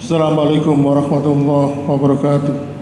Assalamualaikum warahmatullahi wabarakatuh.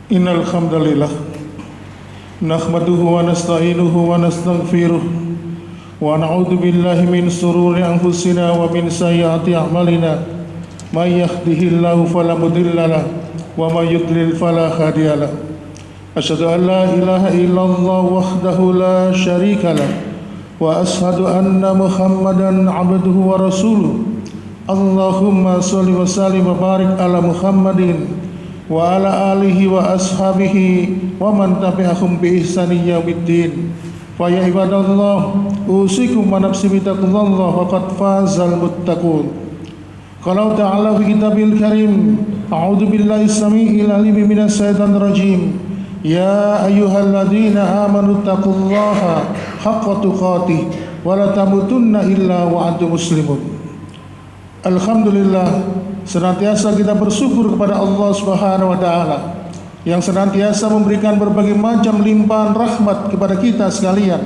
Innal hamdalillah nahmaduhu wa nasta'inuhu wa nastaghfiruh wa na'udzu billahi min shururi anfusina wa min sayyiati a'malina may yahdihillahu fala mudilla lahu wa may yudlil fala hadiya lahu asyhadu an la ilaha illallah wahdahu la syarika lahu wa asyhadu anna muhammadan 'abduhu wa rasuluh Allahumma shalli wa sallim wa barik ala Muhammadin wa ala alihi wa ashabihi wa man tabi'ahum bi ihsani yaumiddin. Fa ya ibadallah usikum wa nafsi bittaqullah faqad fazal muttaqun. Qala ta'ala fi kitabil karim a'udzu billahi samii'il 'alim minas syaitonir rajim ya ayyuhalladzina amanu taqullaha haqqa tuqatih wa la tamutunna illa wa antum muslimun. Alhamdulillah, senantiasa kita bersyukur kepada Allah Subhanahu wa taala yang senantiasa memberikan berbagai macam limpahan rahmat kepada kita sekalian.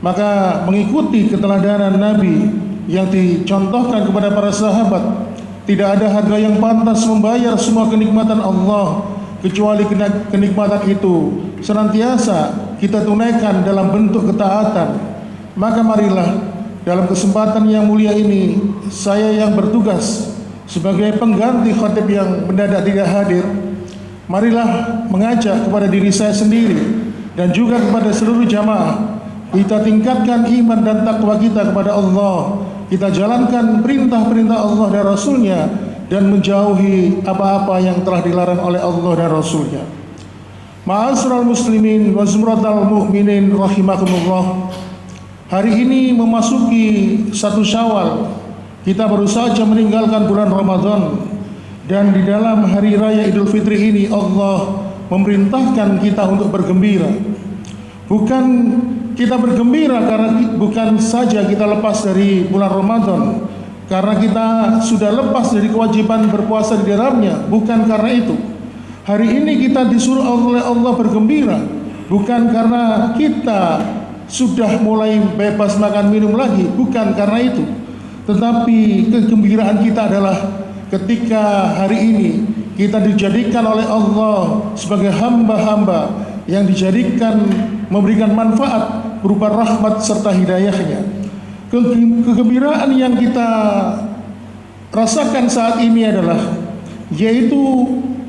Maka mengikuti keteladanan Nabi yang dicontohkan kepada para sahabat, tidak ada harga yang pantas membayar semua kenikmatan Allah kecuali kenikmatan itu senantiasa kita tunaikan dalam bentuk ketaatan. Maka marilah dalam kesempatan yang mulia ini saya yang bertugas sebagai pengganti khatib yang mendadak tidak hadir, marilah mengajak kepada diri saya sendiri dan juga kepada seluruh jamaah, kita tingkatkan iman dan takwa kita kepada Allah. Kita jalankan perintah-perintah Allah dan Rasulnya dan menjauhi apa-apa yang telah dilarang oleh Allah dan Rasulnya. Ma'asyiral muslimin wa zumratal mu'minin rahimakumullah. Hari ini memasuki 1 Syawal. Kita baru saja meninggalkan bulan Ramadan, dan di dalam hari raya Idul Fitri ini Allah memerintahkan kita untuk bergembira. Bukan kita bergembira karena bukan saja kita lepas dari bulan Ramadan, karena kita sudah lepas dari kewajiban berpuasa di dalamnya, bukan karena itu. Hari ini kita disuruh oleh Allah bergembira, bukan karena kita sudah mulai bebas makan minum lagi, bukan karena itu. Tetapi kegembiraan kita adalah ketika hari ini kita dijadikan oleh Allah sebagai hamba-hamba yang dijadikan memberikan manfaat berupa rahmat serta hidayahnya. Kegembiraan yang kita rasakan saat ini adalah yaitu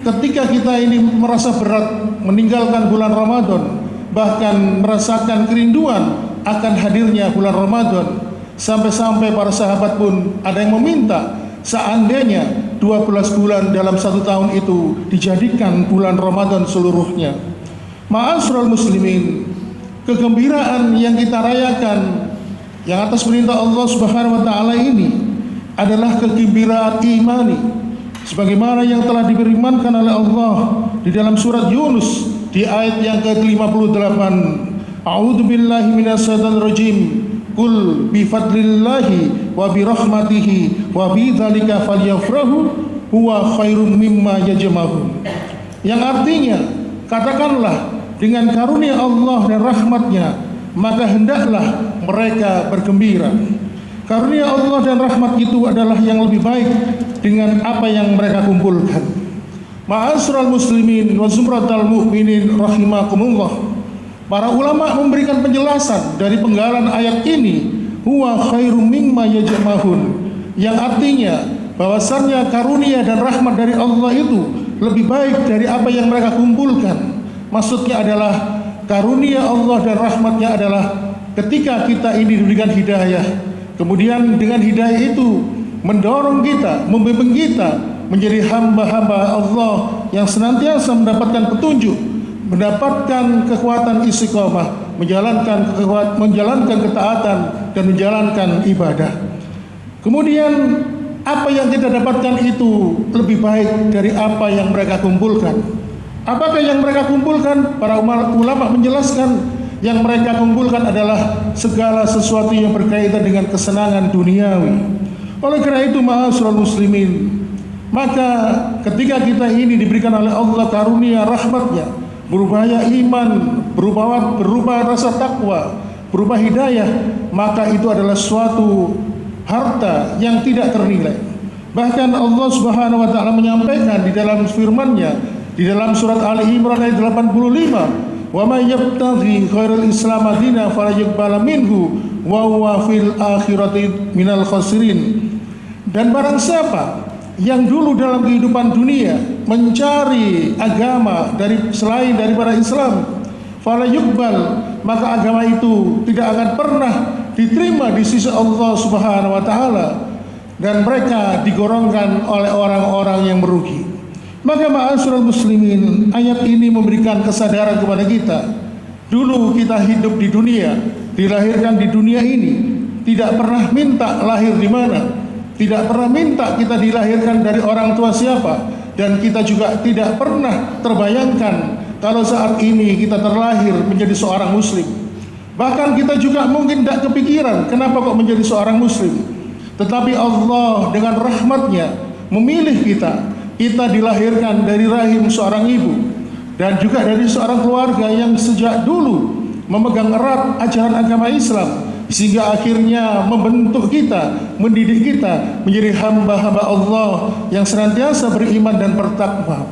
ketika kita ini merasa berat meninggalkan bulan Ramadan, bahkan merasakan kerinduan akan hadirnya bulan Ramadan. Sampai-sampai para sahabat pun ada yang meminta seandainya 12 bulan dalam 1 tahun itu dijadikan bulan Ramadan seluruhnya. Ma'asyiral muslimin, kegembiraan yang kita rayakan yang atas perintah Allah Subhanahu wa taala ini adalah kegembiraan imani, sebagaimana yang telah difirmankan oleh Allah di dalam surat Yunus di ayat yang ke-58. A'udzu billahi minasyaitonir rajim. Qul bi fadlillahi wa bi rahmatihi wa bi dzalika falyafrahu huwa khairum mimma yajma'un. Yang artinya, katakanlah dengan karunia Allah dan rahmatnya, maka hendaklah mereka bergembira. Karunia Allah dan rahmat itu adalah yang lebih baik dengan apa yang mereka kumpulkan. Ma'asyiral muslimin wa zumratal mu'minin rahimakumullah. Para ulama memberikan penjelasan dari penggalan ayat ini, huwa khairum mimma yajma'un, yang artinya bahwasannya karunia dan rahmat dari Allah itu lebih baik dari apa yang mereka kumpulkan. Maksudnya adalah karunia Allah dan rahmatnya adalah ketika kita ini diberikan hidayah, kemudian dengan hidayah itu mendorong kita, membimbing kita menjadi hamba-hamba Allah yang senantiasa mendapatkan petunjuk, mendapatkan kekuatan istiqomah, menjalankan ketaatan dan menjalankan ibadah. Kemudian apa yang kita dapatkan itu lebih baik dari apa yang mereka kumpulkan. Apakah yang mereka kumpulkan? Para ulama menjelaskan yang mereka kumpulkan adalah segala sesuatu yang berkaitan dengan kesenangan duniawi. Oleh karena itu, ma'asyiral muslimin, maka ketika kita ini diberikan oleh Allah karunia rahmatnya, berupa iman, berupa rasa takwa, berupa hidayah, maka itu adalah suatu harta yang tidak ternilai. Bahkan Allah Subhanahu wa taala menyampaikan di dalam firman-Nya di dalam surat Ali Imran ayat 85, "Wa may yabtaghi khairal islam dinan fala yuqbal minhu wa huwa fil akhirati minal khasirin." Dan barang siapa yang dulu dalam kehidupan dunia mencari agama selain daripada Islam, fala yuqbal, maka agama itu tidak akan pernah diterima di sisi Allah Subhanahu wa taala, dan mereka digolongkan oleh orang-orang yang merugi. Maka ma'asyiral muslimin, ayat ini memberikan kesadaran kepada kita. Dulu kita hidup di dunia, dilahirkan di dunia ini, tidak pernah minta lahir di mana, tidak pernah minta kita dilahirkan dari orang tua siapa, dan kita juga tidak pernah terbayangkan kalau saat ini kita terlahir menjadi seorang muslim. Bahkan kita juga mungkin tidak kepikiran kenapa kok menjadi seorang muslim. Tetapi Allah dengan rahmatnya memilih kita. Kita dilahirkan dari rahim seorang ibu dan juga dari seorang keluarga yang sejak dulu memegang erat ajaran agama Islam, sehingga akhirnya membentuk kita, mendidik kita menjadi hamba-hamba Allah yang senantiasa beriman dan bertakwa.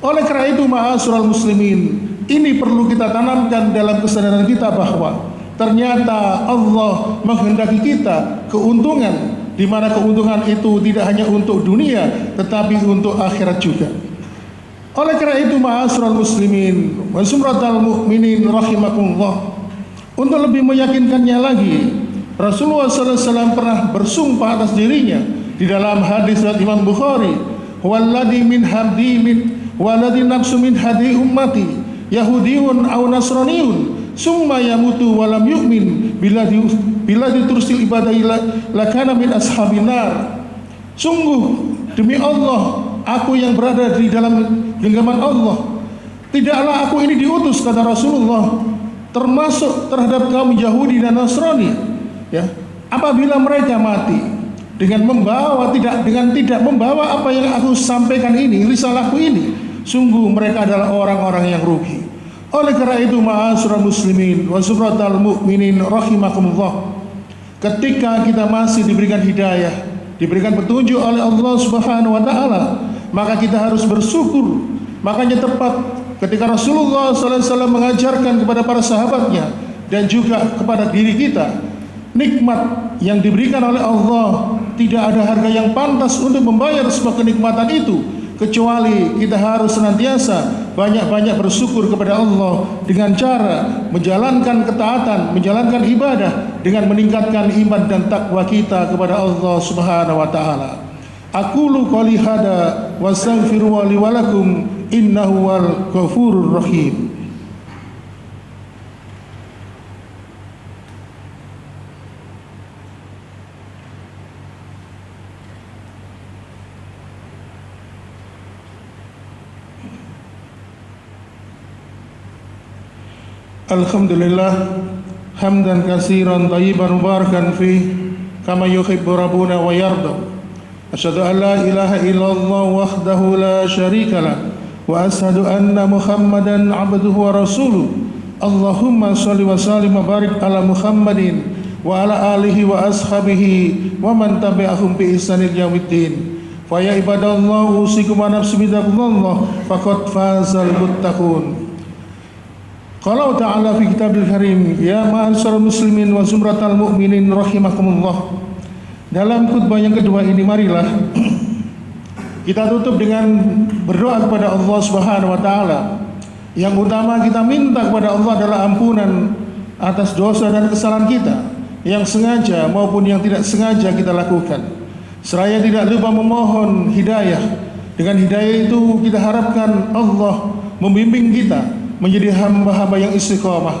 Oleh karena itu, ma'asyiral muslimin, ini perlu kita tanamkan dalam kesadaran kita bahwa ternyata Allah menghendaki kita keuntungan di mana keuntungan itu tidak hanya untuk dunia tetapi untuk akhirat juga. Oleh karena itu, ma'asyiral muslimin wa sumratal mu'minin rahimakumullah, untuk lebih meyakinkannya lagi, Rasulullah SAW pernah bersumpah atas dirinya di dalam hadis riwayat Imam Bukhari, "Walladzi min hadi min walladzi nafsu min hadi ummati yahudiyun aw nasraniyun summa yamutu wa lam yu'min bila ditursil ibadai lakana min ashabin nar." Sungguh demi Allah, aku yang berada di dalam genggaman Allah, tidaklah aku ini diutus, kata Rasulullah, termasuk terhadap kaum Yahudi dan Nasrani, ya, apabila mereka mati dengan tidak membawa apa yang aku sampaikan ini, risalahku ini, sungguh mereka adalah orang-orang yang rugi. Oleh karena itu, ma'asyiral muslimin wa sumratal mu'minin rahimakumullah, ketika kita masih diberikan hidayah, diberikan petunjuk oleh Allah Subhanahu wa taala, maka kita harus bersyukur. Makanya tepat ketika Rasulullah SAW mengajarkan kepada para sahabatnya dan juga kepada diri kita, nikmat yang diberikan oleh Allah tidak ada harga yang pantas untuk membayar semua kenikmatan itu, kecuali kita harus senantiasa banyak-banyak bersyukur kepada Allah dengan cara menjalankan ketaatan, menjalankan ibadah dengan meningkatkan iman dan takwa kita kepada Allah Subhanahu wa taala. Aqulu qouli hada wa astaghfiru li wa lakum innahu wal ghafurur rahim. Alhamdulillah hamdan katsiran thayyiban mubarakan fi kama yuhibbu rabbuna wa yarda. Asyhadu an la ilaha illallah wahdahu la syarika lah wa asyhadu anna Muhammadan abduhu wa rasuluh. Allahumma shalli wa sallim wa barik ala Muhammadin wa ala alihi wa ashabihi wa man tabi'ahum bi ihsanin yaumiddin. Fa ya ibadallah usikum wa nafsi bidzikrillah faqad fazal muttaqun. Qala ta'ala fi kitabil karim, ya ma'asyiral muslimin wa sumratal mu'minin rahimakumullah. Dalam khutbah yang kedua ini, marilah kita tutup dengan berdoa kepada Allah Subhanahu wa taala. Yang utama kita minta kepada Allah adalah ampunan atas dosa dan kesalahan kita yang sengaja maupun yang tidak sengaja kita lakukan. Seraya tidak lupa memohon hidayah. Dengan hidayah itu kita harapkan Allah membimbing kita menjadi hamba-hamba yang istiqamah.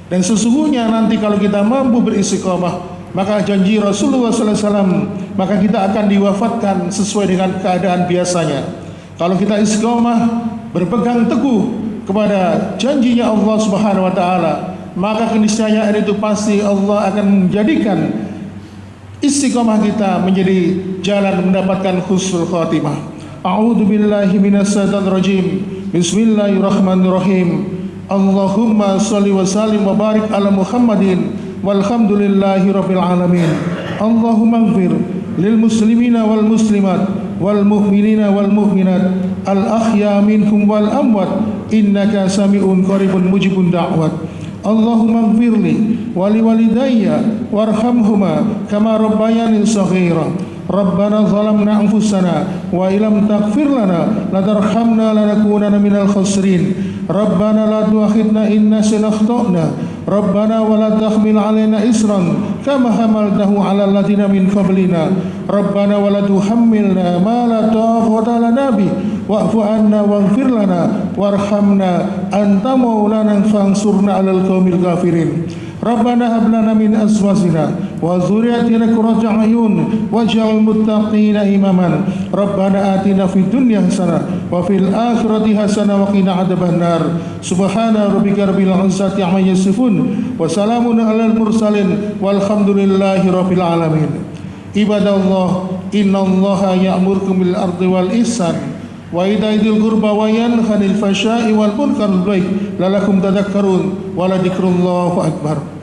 Dan sesungguhnya nanti kalau kita mampu beristiqamah, maka janji Rasulullah SAW, maka kita akan diwafatkan sesuai dengan keadaan biasanya. Kalau kita istiqamah, berpegang teguh kepada janjinya Allah Subhanahu wa taala, maka keniscayaan itu pasti Allah akan menjadikan istiqamah kita menjadi jalan mendapatkan husnul khatimah. A'udzu billahi minasyaitonir rajim. Bismillahirrahmanirrahim. Allahumma shalli wa sallim wa barik ala Muhammadin walhamdulillahi rabbil alamin. Allahumma ighfir lil muslimina wal muslimat wal mu'minina wal mu'minat al ahya minhum wal amwat innaka sami'un qaribun mujibun da'wat. Allahumma ighfirli wa li walidayya warhamhuma kama rabbayani shaghira. Rabbana zalamna anfusana wa illam taghfir lana latarhamna lanakunanna minal khasirin. Rabbana la tu'akhidna in nasina akhtana. Rabbana wa la tahmil 'alaina isran kama hamaltahu 'alal ladzina min qablina. Rabbana wa la tuhammilna ma la taqata lana bih wa'fu 'anna waghfir lana warhamna anta maulana fansurna 'alal qaumil kafirin. Rabbana hab lana min azwajina wa dzurriyyatina qurrata a'yun waj'al muttaqina imaman. Rabbana atina fid dunya hasanah wa fil akhirati hasanah wa qina adzabannar. Subhana rabbika rabbil izzati amma yasifun wa salamun alal mursalin walhamdulillahi rabbil alamin. Ibadallah, innallaha ya'murukum bil ardi wal ihsan wa itaidil qurba wa yanha 'anil fahsya'i wal munkar wal baghi la'allakum tadhakkarun wa la dzikrullahi akbar.